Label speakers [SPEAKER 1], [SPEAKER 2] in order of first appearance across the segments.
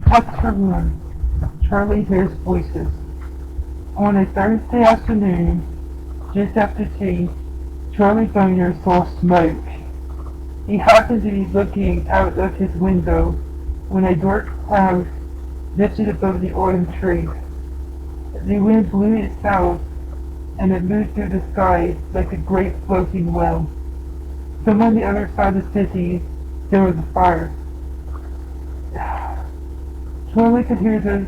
[SPEAKER 1] What's her room? Charlie hears voices. On a Thursday afternoon, just after tea, Charlie Boner saw smoke. He happened to be looking out of his window when a dark cloud lifted above the autumn trees. The wind blew it south, and it moved through the sky like a great floating well. From on the other side of the city, there was a fire. Charlie could hear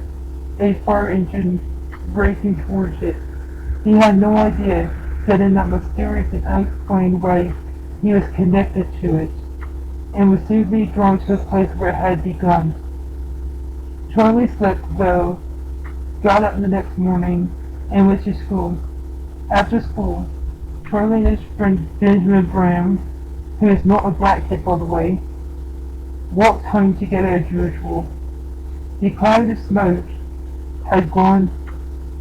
[SPEAKER 1] a fire engine racing towards it. He had no idea that in that mysterious and unexplained way he was connected to it, and was soon be drawn to the place where it had begun. Charlie slept well, got up the next morning, and went to school. After school, Charlie and his friend Benjamin Brown, who is not a black kid by the way, walked home together as usual. The cloud of smoke had gone,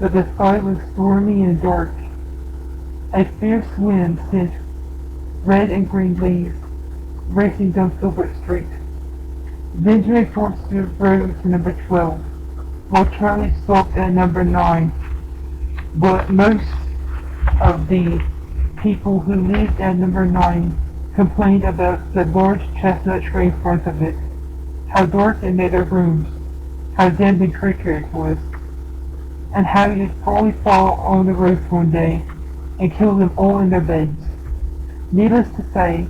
[SPEAKER 1] but the sky was stormy and dark. A fierce wind sent red and green leaves racing down Filbert Street. Benjamin Forster rode to number 12, while Charlie stopped at number 9. But most of the people who lived at number 9 complained about the large chestnut tree in front of it, how dark it made their rooms, how damp and creaky it was, and how it would probably fall on the roof one day and kill them all in their beds. Needless to say,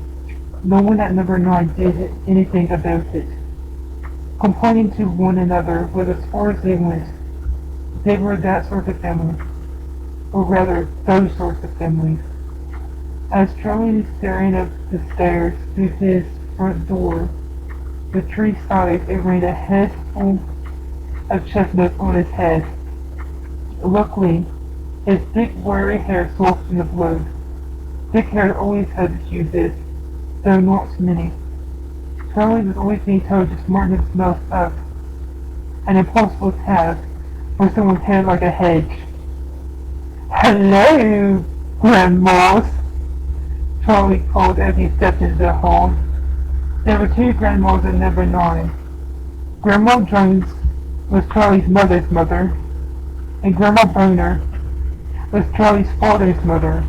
[SPEAKER 1] no one at number 9 did anything about it. Complaining to one another was as far as they went. They were that sort of family, or rather, those sorts of families. As Charlie was staring up the stairs through his front door, the tree sighed and rained a head full of chestnuts on his head. Luckily, his thick, wiry hair softened the blow. Thick hair always had its uses, though not so many. Charlie was always being told to smarten himself up, an impossible task for someone's hair like a hedge. "Hello, grandmas," Charlie called as he stepped into the hall. There were 2 grandmas at number 9. Grandma Jones was Charlie's mother's mother, and Grandma Boner was Charlie's father's mother.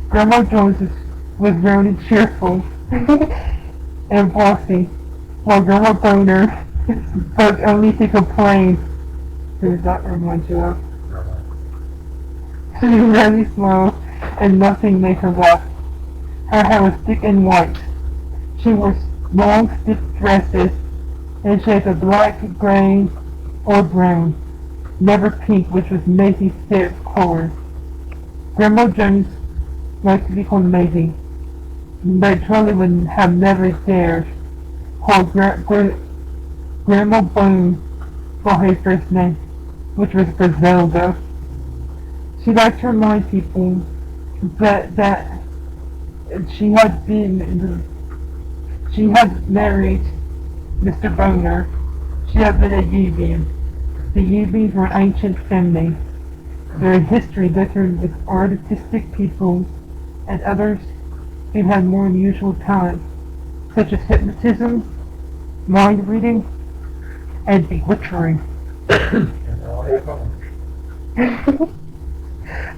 [SPEAKER 1] Grandma Jones was round and cheerful and bossy, while Grandma Boner spoke only to complain. Who does that remind you of? She rarely smiled, and nothing made her laugh. Her hair was thick and white. She wore long, stiff dresses in shades of black, gray, or brown, never pink, which was Maisie's favorite color. Grandma Jones liked to be called Maisie, but Charlie would have never dared call Grandma Bone by her first name, which was Griselda. She liked to remind people that she had married Mr. Boner. She had been a Yubian. The Yubians were an ancient family. Their history littered with artistic people and others who had more unusual talents, such as hypnotism, mind reading, and bewitchery.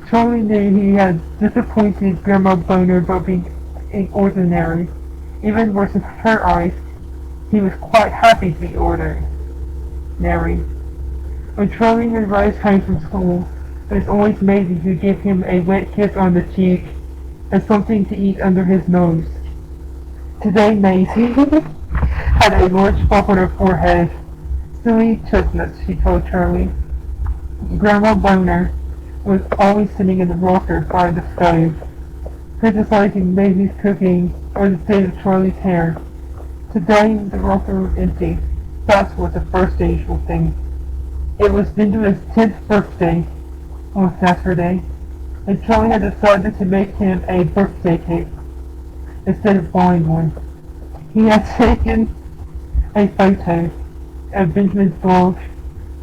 [SPEAKER 1] Charlie knew he had disappointed Grandma Boner by being ordinary. Even worse in her eyes, he was quite happy to be ordinary. When Charlie would rise home from school, it was always Maisie who gave him a wet kiss on the cheek and something to eat under his nose. Today Maisie had a large bump on her forehead. "Silly chestnuts," she told Charlie. Grandma Boner was always sitting in the rocker by the stove, criticizing Maisie's cooking or the state of Charlie's hair. Today the rocker was empty. That was the first usual thing. It was Benjamin's 10th birthday on Saturday, and Charlie had decided to make him a birthday cake instead of buying one. He had taken a photo of Benjamin's dog,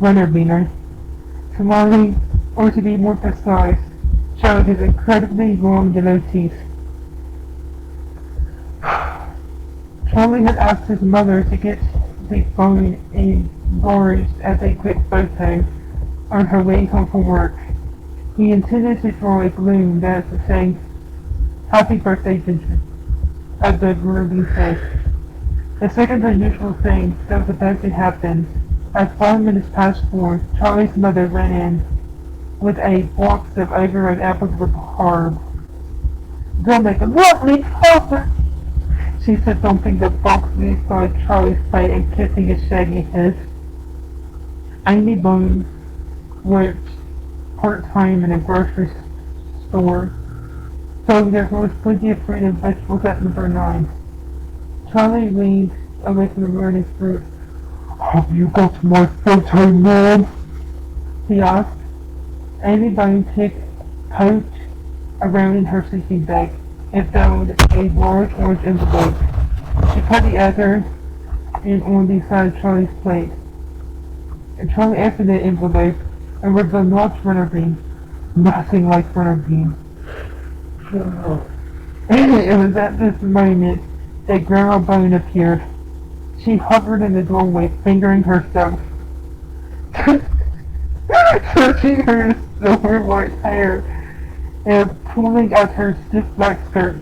[SPEAKER 1] Runner Beaner, smiling, or to be more precise, showed his incredibly long yellow teeth. Charlie had asked his mother to get the bone gorged as a quick photo on her way home from work. He intended to throw a balloon that is saying, "Happy birthday, Vincent," as the groovy said. The second unusual thing that was about to happen, at 5 minutes past 4, Charlie's mother ran in with a box of overripe apples with carbs. "They'll make a lovely supper," she said, thumping the box beside Charlie's plate and kissing his shaggy head. Amy Bones worked part-time in a grocery store, so there was plenty of fruit and vegetables at number 9. Charlie leaned away from the burning fruit. "Have you got my photo, Mom?" he asked. Amy Bones poked around in her sleeping bag and found a large orange envelope. She put the other in on the side of Charlie's plate. And Charlie opened the envelope and read the large runner bean. Nothing like runner bean. It was at this moment that Grandma Bone appeared. She hovered in the doorway, fingering herself, touching her silver white hair and pulling at her stiff black skirt.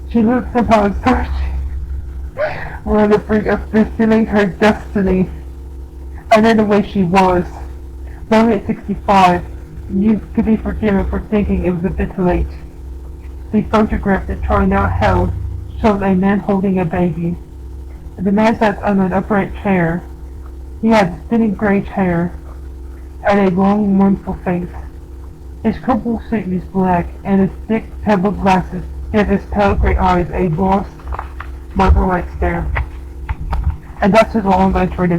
[SPEAKER 1] She looked somehow as were on the brink of fulfilling her destiny. And in the way she was. Though at 65, you could be forgiven for thinking it was a bit late. The photograph that Charlie now held showed a man holding a baby. The man sat on an upright chair. He had thinning greyish hair and a long, mournful face. His crumpled suit was black, and his thick, pebbled glasses gave his pale grey eyes a lost, marble-like stare. And that's as long as I tried to